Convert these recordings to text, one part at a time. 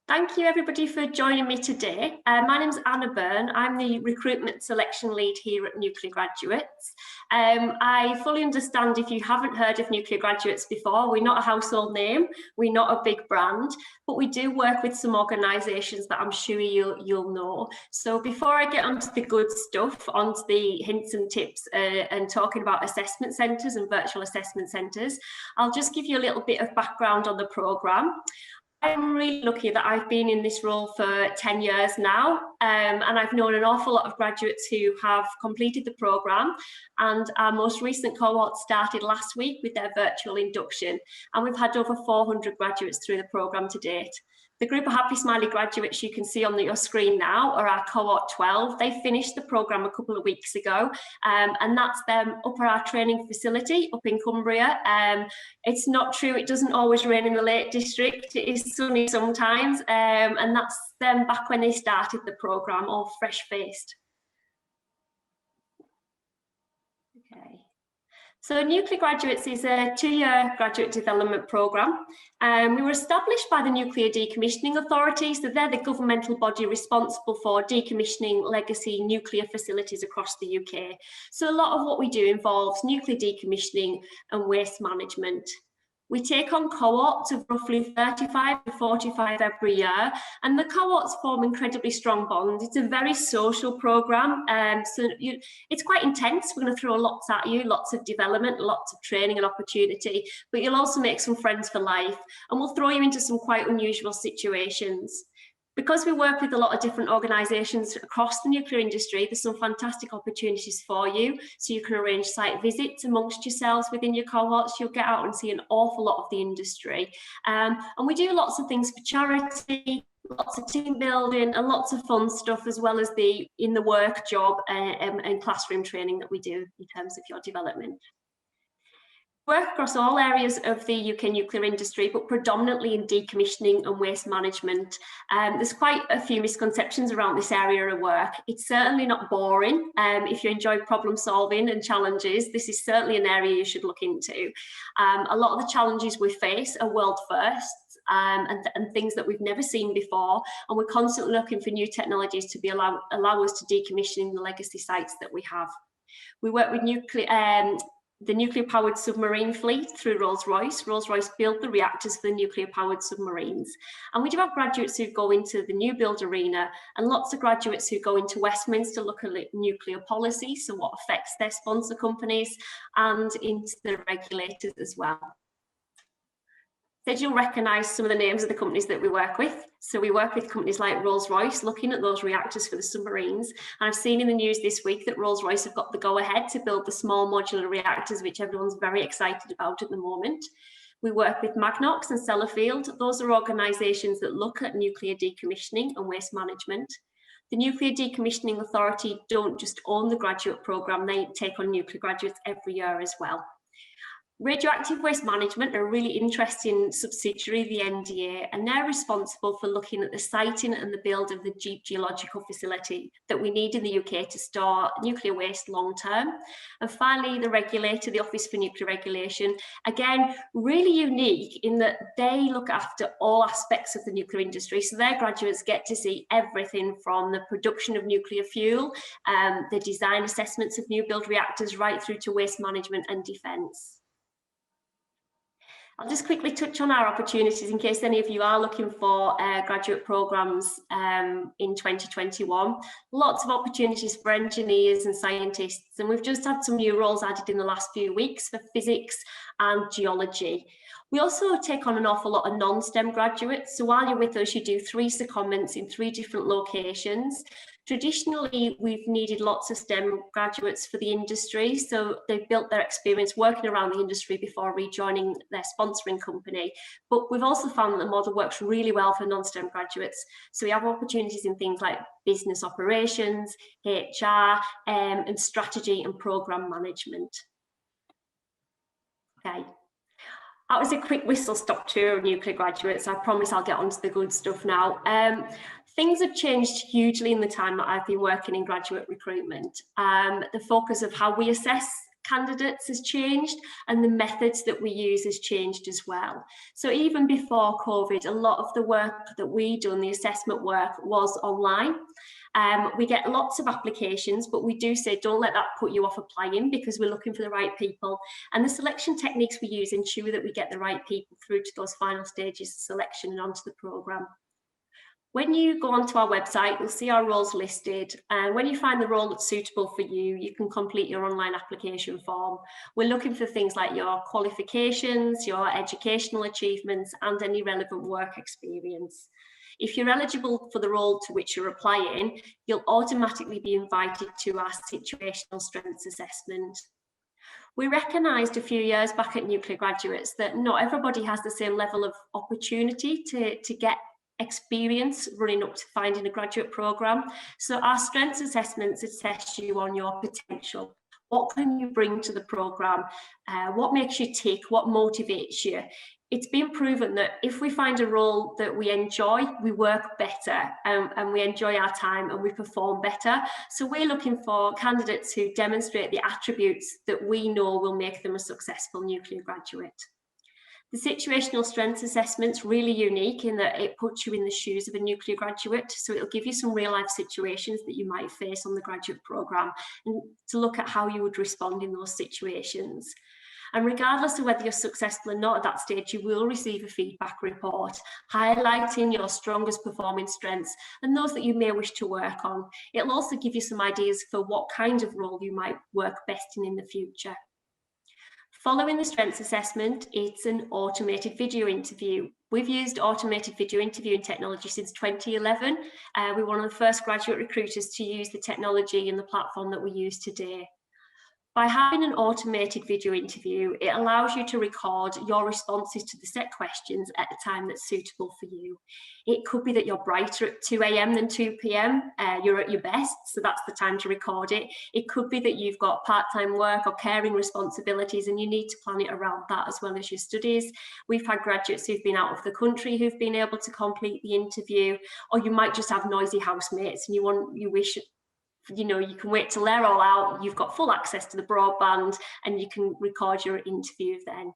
Thank you everybody for joining me today. My name's Anna Byrne. I'm the recruitment selection lead here at Nuclear Graduates. I fully understand if you haven't heard of Nuclear Graduates before, we're not a household name, we're not a big brand, but we do work with some organisations that I'm sure you'll know. So before I get onto the good stuff, onto the hints and tips and talking about assessment centres and virtual assessment centres, I'll just give you a little bit of background on the programme. I'm really lucky that I've been in this role for 10 years now, and I've known an awful lot of graduates who have completed the programme, and our most recent cohort started last week with their virtual induction, and we've had over 400 graduates through the programme to date. The group of Happy Smiley graduates you can see on your screen now are our cohort 12. They finished the programme a couple of weeks ago, and that's them up at our training facility up in Cumbria. It's not true, it doesn't always rain in the Lake District, it is sunny sometimes, and that's them back when they started the programme, all fresh-faced. Okay. So Nuclear Graduates is a 2-year graduate development programme. We were established by the Nuclear Decommissioning Authority, so they're the governmental body responsible for decommissioning legacy nuclear facilities across the UK. So a lot of what we do involves nuclear decommissioning and waste management. We take on cohorts of roughly 35 to 45 every year, and the cohorts form incredibly strong bonds. It's a very social programme, so it's quite intense. We're going to throw lots at you, lots of development, lots of training and opportunity, but you'll also make some friends for life, and we'll throw you into some quite unusual situations. Because we work with a lot of different organisations across the nuclear industry, there's some fantastic opportunities for you. So you can arrange site visits amongst yourselves within your cohorts. You'll get out and see an awful lot of the industry. And we do lots of things for charity, lots of team building and lots of fun stuff, as well as the in the work job and classroom training that we do in terms of your development. Work across all areas of the UK nuclear industry, but predominantly in decommissioning and waste management. There's quite a few misconceptions around this area of work. It's certainly not boring. If you enjoy problem solving and challenges, this is certainly an area you should look into. A lot of the challenges we face are world firsts and things that we've never seen before, and we're constantly looking for new technologies to allow us to decommission the legacy sites that we have. We work with the nuclear-powered submarine fleet through Rolls-Royce. Rolls-Royce built the reactors for the nuclear-powered submarines. And we do have graduates who go into the new build arena, and lots of graduates who go into Westminster, look at nuclear policy, so what affects their sponsor companies, and into the regulators as well. You'll recognise some of the names of the companies that we work with. So we work with companies like Rolls-Royce, looking at those reactors for the submarines. And I've seen in the news this week that Rolls-Royce have got the go-ahead to build the small modular reactors, which everyone's very excited about at the moment. We work with Magnox and Sellafield. Those are organisations that look at nuclear decommissioning and waste management. The Nuclear Decommissioning Authority don't just own the graduate programme, they take on nuclear graduates every year as well. Radioactive waste management are a really interesting subsidiary of the NDA, and they're responsible for looking at the siting and the build of the deep geological facility that we need in the UK to store nuclear waste long term. And finally, the regulator, the Office for Nuclear Regulation, again, really unique in that they look after all aspects of the nuclear industry. So their graduates get to see everything from the production of nuclear fuel, the design assessments of new build reactors, right through to waste management and defence. I'll just quickly touch on our opportunities in case any of you are looking for graduate programmes in 2021. Lots of opportunities for engineers and scientists, and we've just had some new roles added in the last few weeks for physics and geology. We also take on an awful lot of non-STEM graduates, so while you're with us, you do 3 secondments in 3 different locations. Traditionally, we've needed lots of STEM graduates for the industry, so they've built their experience working around the industry before rejoining their sponsoring company. But we've also found that the model works really well for non-STEM graduates. So we have opportunities in things like business operations, HR, and strategy and programme management. Okay. That was a quick whistle-stop tour of nuclear graduates. I promise I'll get onto the good stuff now. Things have changed hugely in the time that I've been working in graduate recruitment. The focus of how we assess candidates has changed, and the methods that we use has changed as well. So even before COVID, a lot of the work that we done, the assessment work, was online. We get lots of applications, but we do say don't let that put you off applying, because we're looking for the right people. And the selection techniques we use ensure that we get the right people through to those final stages of selection and onto the programme. When you go onto our website, you'll see our roles listed, and when you find the role that's suitable for you, you can complete your online application form. We're looking for things like your qualifications, your educational achievements, and any relevant work experience. If you're eligible for the role to which you're applying, you'll automatically be invited to our situational strengths assessment. We recognised a few years back at Nuclear Graduates that not everybody has the same level of opportunity to get experience running up to finding a graduate programme. So our strengths assessments assess you on your potential. What can you bring to the programme? What makes you tick? What motivates you? It's been proven that if we find a role that we enjoy, we work better, and we enjoy our time and we perform better. So we're looking for candidates who demonstrate the attributes that we know will make them a successful nuclear graduate. The situational strengths assessment's really unique in that it puts you in the shoes of a nuclear graduate, so it'll give you some real life situations that you might face on the graduate programme, and to look at how you would respond in those situations. And regardless of whether you're successful or not at that stage, you will receive a feedback report highlighting your strongest performing strengths and those that you may wish to work on. It'll also give you some ideas for what kind of role you might work best in the future. Following the strengths assessment, it's an automated video interview. We've used automated video interviewing technology since 2011. We're one of the first graduate recruiters to use the technology and the platform that we use today. By having an automated video interview, it allows you to record your responses to the set questions at a time that's suitable for you. It could be that you're brighter at 2 AM than 2 PM, you're at your best, so that's the time to record it. It could be that you've got part-time work or caring responsibilities and you need to plan it around that as well as your studies. We've had graduates who've been out of the country who've been able to complete the interview, or you might just have noisy housemates and you wish you can wait till they're all out, you've got full access to the broadband and you can record your interview then.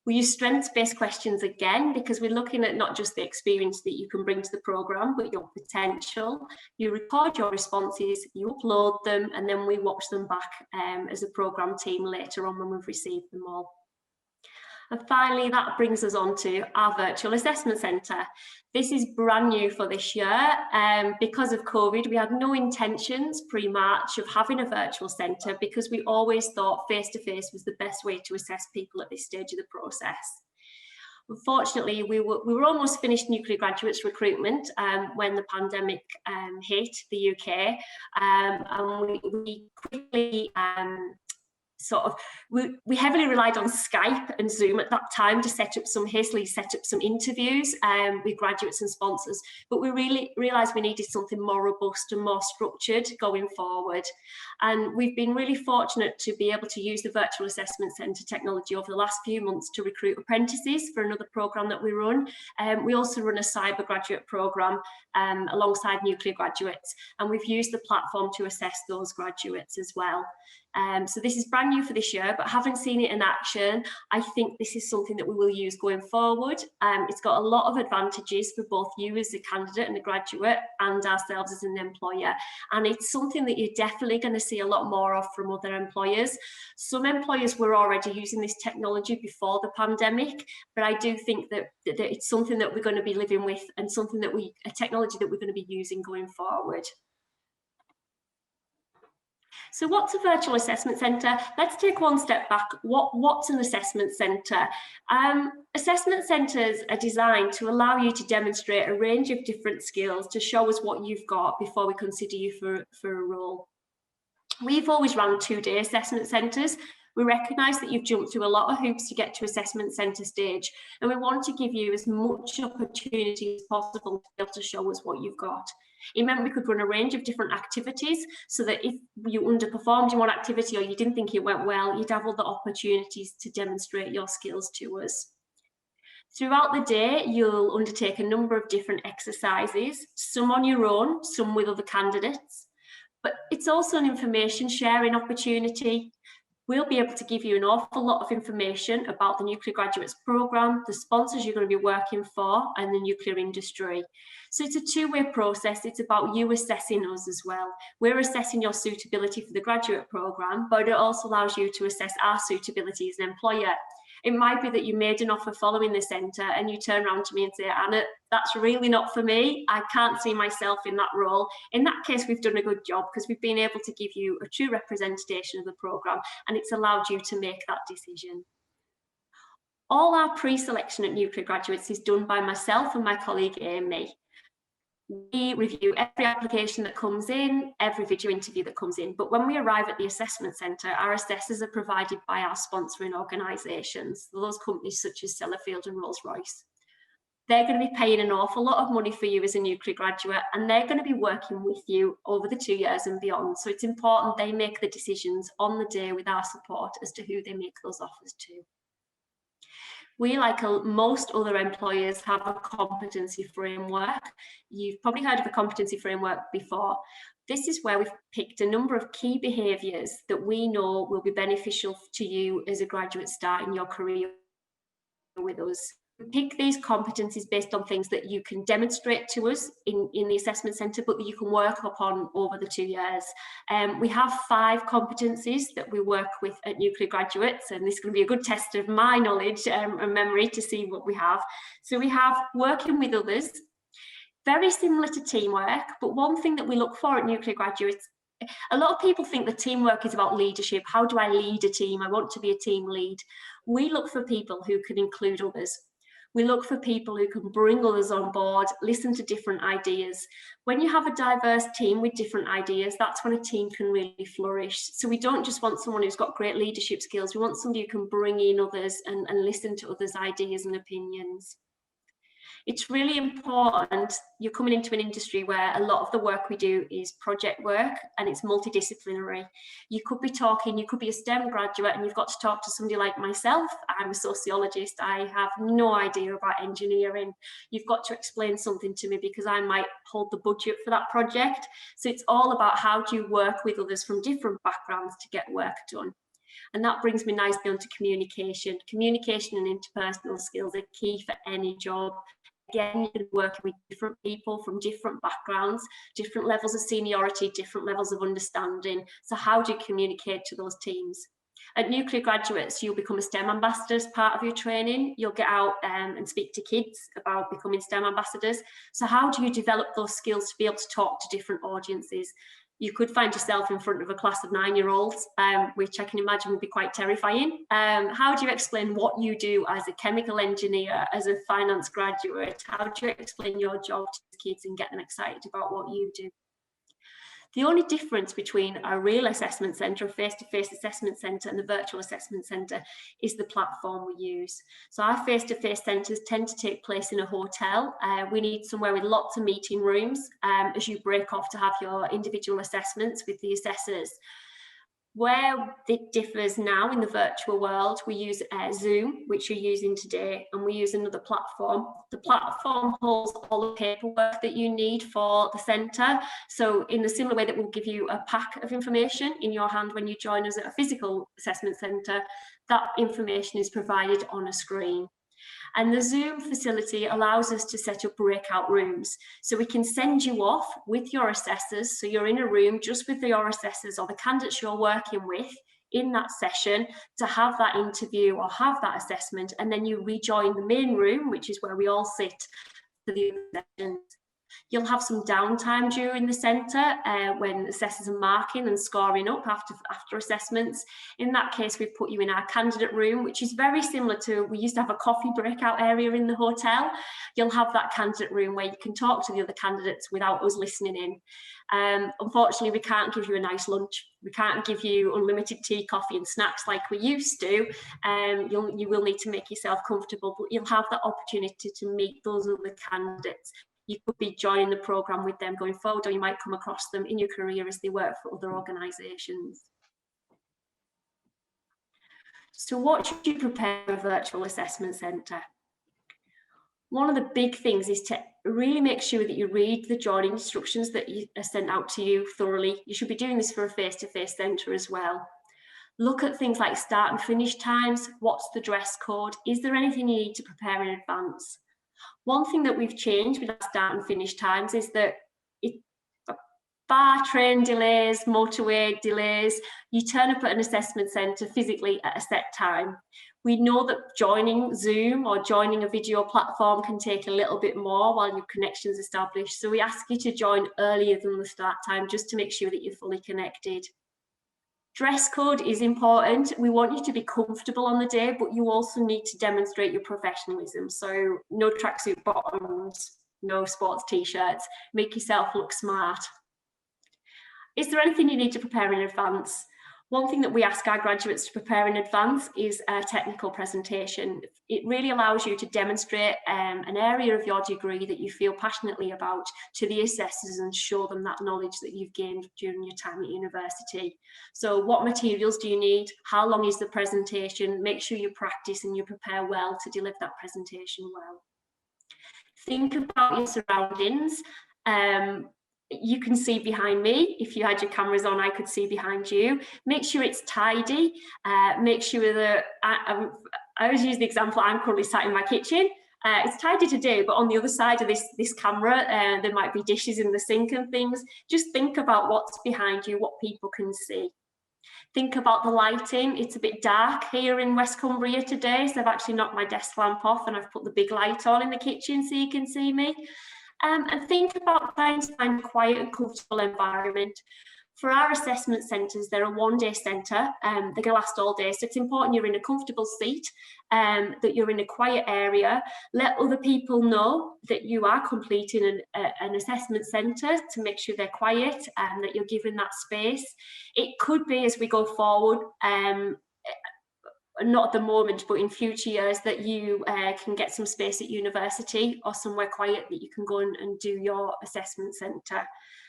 We use strengths-based questions again because we're looking at not just the experience that you can bring to the programme, but your potential. You record your responses, you upload them, and then we watch them back as a programme team later on when we've received them all. And finally, that brings us on to our virtual assessment centre. This is brand new for this year. Because of COVID, we had no intentions pre-March of having a virtual centre because we always thought face-to-face was the best way to assess people at this stage of the process. Unfortunately, we were almost finished nuclear graduates recruitment when the pandemic hit the UK, and we quickly we heavily relied on Skype and Zoom at that time to hastily set up some interviews with graduates and sponsors, but we really realised we needed something more robust and more structured going forward. And we've been really fortunate to be able to use the virtual assessment centre technology over the last few months to recruit apprentices for another programme that we run. We also run a cyber graduate programme alongside nuclear graduates, and we've used the platform to assess those graduates as well. So this is brand new for this year, but having seen it in action, I think this is something that we will use going forward. It's got a lot of advantages for both you as a candidate and a graduate and ourselves as an employer. And it's something that you're definitely going to see a lot more of from other employers. Some employers were already using this technology before the pandemic, but I do think that it's something that we're going to be living with and something that a technology that we're going to be using going forward. So what's a virtual assessment centre? Let's take one step back. What's an assessment centre? Assessment centres are designed to allow you to demonstrate a range of different skills to show us what you've got before we consider you for a role. We've always run 2-day assessment centres. We recognise that you've jumped through a lot of hoops to get to assessment centre stage, and we want to give you as much opportunity as possible to be able to show us what you've got. It meant we could run a range of different activities so that if you underperformed in one activity or you didn't think it went well, you'd have other opportunities to demonstrate your skills to us. Throughout the day, you'll undertake a number of different exercises, some on your own, some with other candidates, but it's also an information sharing opportunity. We'll be able to give you an awful lot of information about the Nuclear Graduates Programme, the sponsors you're going to be working for, and the nuclear industry. So it's a two-way process. It's about you assessing us as well. We're assessing your suitability for the graduate programme, but it also allows you to assess our suitability as an employer. It might be that you made an offer following the centre and you turn around to me and say, Anna, that's really not for me. I can't see myself in that role. In that case, we've done a good job because we've been able to give you a true representation of the programme, and it's allowed you to make that decision. All our pre-selection at Nuclear Graduates is done by myself and my colleague Amy. We review every application that comes in, every video interview that comes in, but when we arrive at the assessment centre, our assessors are provided by our sponsoring organisations, those companies such as Sellafield and Rolls-Royce. They're going to be paying an awful lot of money for you as a nuclear graduate, and they're going to be working with you over the 2 years and beyond. So it's important they make the decisions on the day with our support as to who they make those offers to. We, like most other employers, have a competency framework. You've probably heard of a competency framework before. This is where we've picked a number of key behaviours that we know will be beneficial to you as a graduate starting your career with us. We pick these competencies based on things that you can demonstrate to us in the assessment centre, but that you can work upon over the 2 years. We have 5 competencies that we work with at Nuclear Graduates, and this is going to be a good test of my knowledge and memory to see what we have. So we have working with others, very similar to teamwork, but one thing that we look for at Nuclear Graduates, a lot of people think that teamwork is about leadership. How do I lead a team? I want to be a team lead. We look for people who can include others. We look for people who can bring others on board, listen to different ideas. When you have a diverse team with different ideas, that's when a team can really flourish. So we don't just want someone who's got great leadership skills. We want somebody who can bring in others and listen to others' ideas and opinions. It's really important. You're coming into an industry where a lot of the work we do is project work and it's multidisciplinary. You could be a STEM graduate and you've got to talk to somebody like myself. I'm a sociologist. I have no idea about engineering. You've got to explain something to me because I might hold the budget for that project. So it's all about how do you work with others from different backgrounds to get work done. And that brings me nicely onto communication. Communication and interpersonal skills are key for any job. Again, you're going to be working with different people from different backgrounds, different levels of seniority, different levels of understanding. So how do you communicate to those teams? At Nuclear Graduates, you'll become a STEM ambassador as part of your training. You'll get out and speak to kids about becoming STEM ambassadors. So how do you develop those skills to be able to talk to different audiences? You could find yourself in front of a class of 9-year-olds, which I can imagine would be quite terrifying. How do you explain what you do as a chemical engineer, as a finance graduate? How do you explain your job to kids and get them excited about what you do? The only difference between a real assessment centre, a face-to-face assessment centre, and the virtual assessment centre is the platform we use. So our face-to-face centres tend to take place in a hotel. We need somewhere with lots of meeting rooms as you break off to have your individual assessments with the assessors. Where it differs now in the virtual world, we use Zoom, which you're using today, and we use another platform. The platform holds all the paperwork that you need for the centre. So in the similar way that we'll give you a pack of information in your hand when you join us at a physical assessment centre, that information is provided on a screen. And the Zoom facility allows us to set up breakout rooms. So we can send you off with your assessors. So you're in a room just with your assessors or the candidates you're working with in that session to have that interview or have that assessment. And then you rejoin the main room, which is where we all sit for the sessions. You'll have some downtime during the centre when assessors are marking and scoring up after assessments. In that case, we've put you in our candidate room, which is very similar to, we used to have a coffee breakout area in the hotel. You'll have that candidate room where you can talk to the other candidates without us listening in. Unfortunately, we can't give you a nice lunch. We can't give you unlimited tea, coffee and snacks like we used to. You will need to make yourself comfortable, but you'll have the opportunity to meet those other candidates. You could be joining the programme with them going forward, or you might come across them in your career as they work for other organisations. So what should you prepare for a virtual assessment centre? One of the big things is to really make sure that you read the joining instructions that are sent out to you thoroughly. You should be doing this for a face-to-face centre as well. Look at things like start and finish times. What's the dress code? Is there anything you need to prepare in advance? One thing that we've changed with our start and finish times is that bar train delays, motorway delays, you turn up at an assessment centre physically at a set time. We know that joining Zoom or joining a video platform can take a little bit more while your connection's established. So we ask you to join earlier than the start time just to make sure that you're fully connected. Dress code is important. We want you to be comfortable on the day, but you also need to demonstrate your professionalism. So no tracksuit bottoms, no sports t-shirts, make yourself look smart. Is there anything you need to prepare in advance? One thing that we ask our graduates to prepare in advance is a technical presentation. It really allows you to demonstrate an area of your degree that you feel passionately about to the assessors and show them that knowledge that you've gained during your time at university. So what materials do you need? How long is the presentation? Make sure you practice and you prepare well to deliver that presentation well. Think about your surroundings. You can see behind me. If you had your cameras on, I could see behind you. Make sure it's tidy. Make sure that, I always use the example, I'm currently sat in my kitchen. It's tidy today, but on the other side of this camera, there might be dishes in the sink and things. Just think about what's behind you, what people can see. Think about the lighting. It's a bit dark here in West Cumbria today, so I've actually knocked my desk lamp off and I've put the big light on in the kitchen so you can see me. And think about trying to find a quiet and comfortable environment. For our assessment centres, they're a one-day centre. They're going to last all day, so it's important you're in a comfortable seat, that you're in a quiet area. Let other people know that you are completing an assessment centre to make sure they're quiet and that you're given that space. It could be, as we go forward, not at the moment, but in future years, that you can get some space at university or somewhere quiet that you can go and do your assessment centre.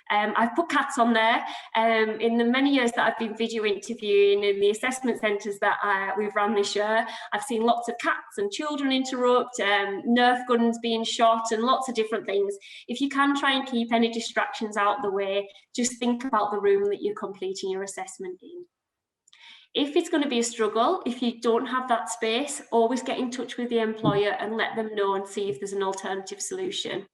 I've put cats on there. In the many years that I've been video interviewing in the assessment centres that we've run this year, I've seen lots of cats and children interrupt, Nerf guns being shot and lots of different things. If you can try and keep any distractions out of the way, just think about the room that you're completing your assessment in. If it's going to be a struggle, if you don't have that space, always get in touch with the employer and let them know and see if there's an alternative solution.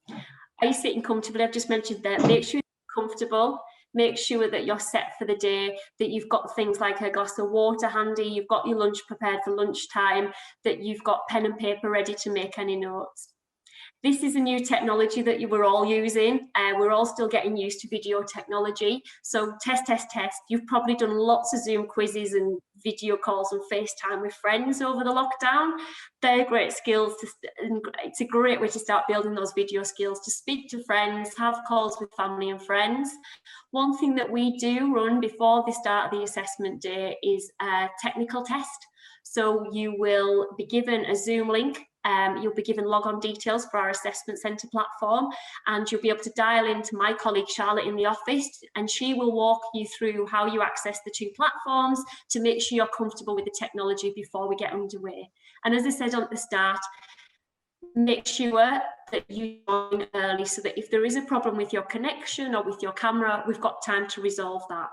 Are you sitting comfortably? I've just mentioned that. Make sure you're comfortable. Make sure that you're set for the day, that you've got things like a glass of water handy, you've got your lunch prepared for lunchtime, that you've got pen and paper ready to make any notes. This is a new technology that we're all using. We're all still getting used to video technology. So test. You've probably done lots of Zoom quizzes and video calls and FaceTime with friends over the lockdown. They're great skills. It's a great way to start building those video skills, to speak to friends, have calls with family and friends. One thing that we do run before the start of the assessment day is a technical test. So you will be given a Zoom link. You'll be given log-on details for our assessment centre platform, and you'll be able to dial into my colleague Charlotte in the office, and she will walk you through how you access the two platforms to make sure you're comfortable with the technology before we get underway. And as I said at the start, make sure that you join early so that if there is a problem with your connection or with your camera, we've got time to resolve that.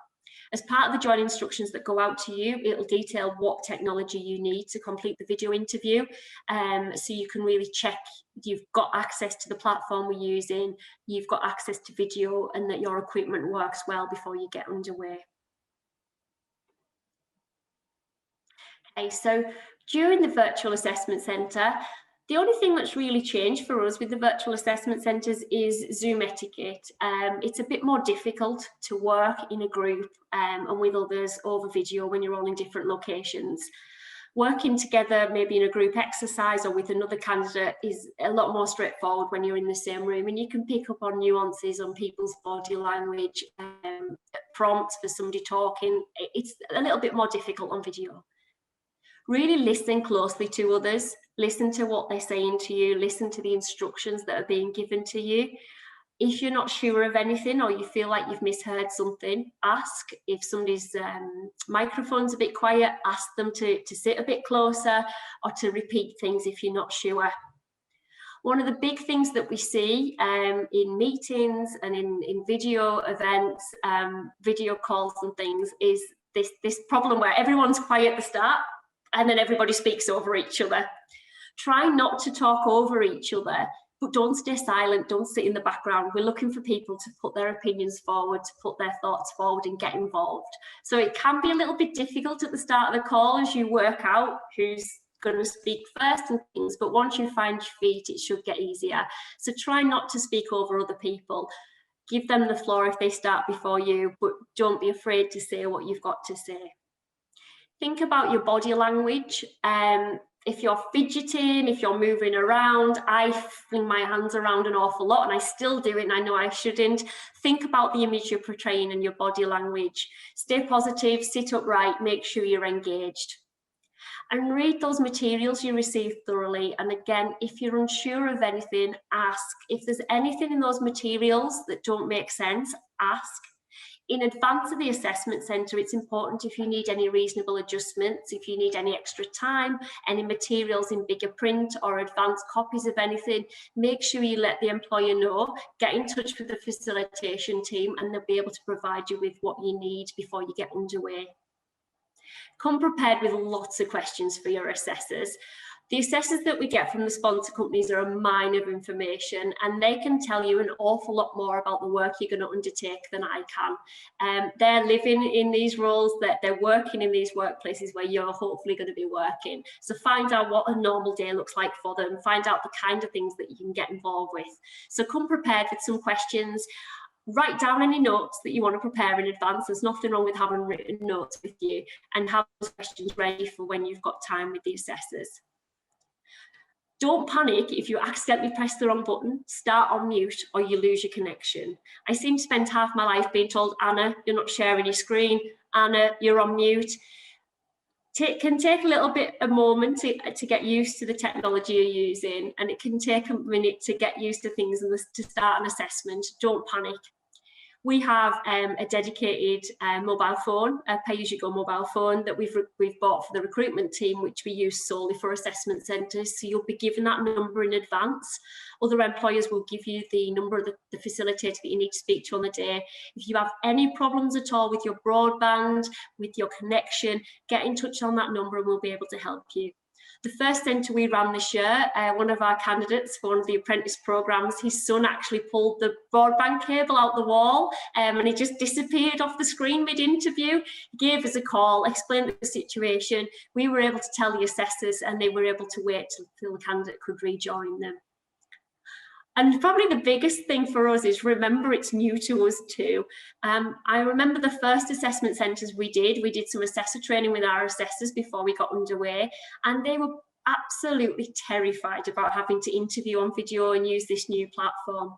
As part of the join instructions that go out to you, it'll detail what technology you need to complete the video interview. So you can really check you've got access to the platform we're using, you've got access to video, and that your equipment works well before you get underway. Okay, so during the virtual assessment centre, the only thing that's really changed for us with the virtual assessment centres is Zoom etiquette. It's a bit more difficult to work in a group and with others over video when you're all in different locations. Working together, maybe in a group exercise or with another candidate, is a lot more straightforward when you're in the same room, and you can pick up on nuances on people's body language, prompts for somebody talking. It's a little bit more difficult on video. Really listen closely to others, listen to what they're saying to you, listen to the instructions that are being given to you. If you're not sure of anything or you feel like you've misheard something, ask. If somebody's microphone's a bit quiet, ask them to sit a bit closer or to repeat things if you're not sure. One of the big things that we see in meetings and in video events, video calls and things, is this problem where everyone's quiet at the start and then everybody speaks over each other. Try not to talk over each other, but don't stay silent, don't sit in the background. We're looking for people to put their opinions forward, to put their thoughts forward and get involved. So it can be a little bit difficult at the start of the call as you work out who's going to speak first and things, but once you find your feet, it should get easier. So try not to speak over other people. Give them the floor if they start before you, but don't be afraid to say what you've got to say. Think about your body language. If you're fidgeting, if you're moving around, I fling my hands around an awful lot and I still do it and I know I shouldn't. Think about the image you're portraying and your body language. Stay positive, sit upright, make sure you're engaged. And read those materials you receive thoroughly. And again, if you're unsure of anything, ask. If there's anything in those materials that don't make sense, ask. In advance of the assessment centre, it's important if you need any reasonable adjustments, if you need any extra time, any materials in bigger print or advanced copies of anything, make sure you let the employer know, get in touch with the facilitation team and they'll be able to provide you with what you need before you get underway. Come prepared with lots of questions for your assessors. The assessors that we get from the sponsor companies are a mine of information and they can tell you an awful lot more about the work you're going to undertake than I can. They're living in these roles, they're working in these workplaces where you're hopefully going to be working. So find out what a normal day looks like for them, find out the kind of things that you can get involved with. So come prepared with some questions. Write down any notes that you want to prepare in advance. There's nothing wrong with having written notes with you, and have those questions ready for when you've got time with the assessors. Don't panic if you accidentally press the wrong button, start on mute, or you lose your connection. I seem to spend half my life being told, Anna, you're not sharing your screen. Anna, you're on mute. It can take a little bit, a moment to get used to the technology you're using, and it can take a minute to get used to things and to start an assessment. Don't panic. We have a dedicated mobile phone, a pay-as-you-go mobile phone that we've bought for the recruitment team, which we use solely for assessment centres. So you'll be given that number in advance. Other employers will give you the number of the facilitator that you need to speak to on the day. If you have any problems at all with your broadband, with your connection, get in touch on that number and we'll be able to help you. The first centre we ran this year, one of our candidates for one of the apprentice programmes, his son actually pulled the broadband cable out the wall and he just disappeared off the screen mid-interview. He gave us a call, explained the situation. We were able to tell the assessors and they were able to wait until the candidate could rejoin them. And probably the biggest thing for us is remember it's new to us too. I remember the first assessment centres we did some assessor training with our assessors before we got underway, and they were absolutely terrified about having to interview on video and use this new platform.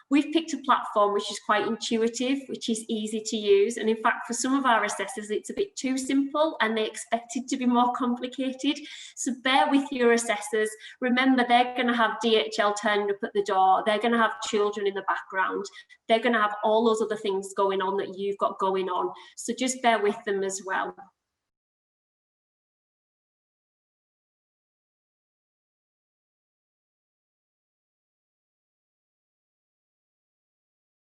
We've picked a platform which is quite intuitive, which is easy to use. And in fact, for some of our assessors, it's a bit too simple and they expect it to be more complicated. So bear with your assessors. Remember, they're going to have DHL turning up at the door. They're going to have children in the background. They're going to have all those other things going on that you've got going on. So just bear with them as well.